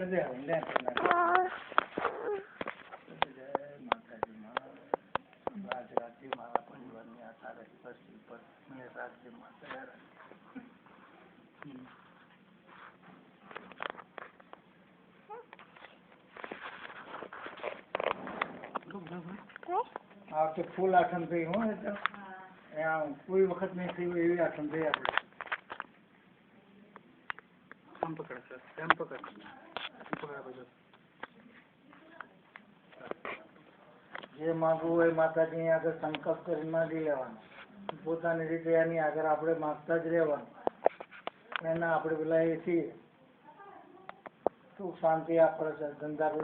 જય માતાજી માં રાજ રાજ્ય મારા પરિવારની આશા રહી પશ્ચિમ પર મેં રાજ્ય માં તૈયાર આ વખતે ફૂલ આઠમ થઈ હું કોઈ વખત નહીં થયું એવી આઠમ થઈ આપણે આમ પકડ સર આમ પકડ જે માગવું હોય માતાજી આગળ સંકલ્પ કરીને માગી લેવાનું પોતાની રીતે એની આગળ આપણે માગતા જ રહેવાનું એના આપણે પેલા એ છીએ સુખ શાંતિ આપણે ધંધા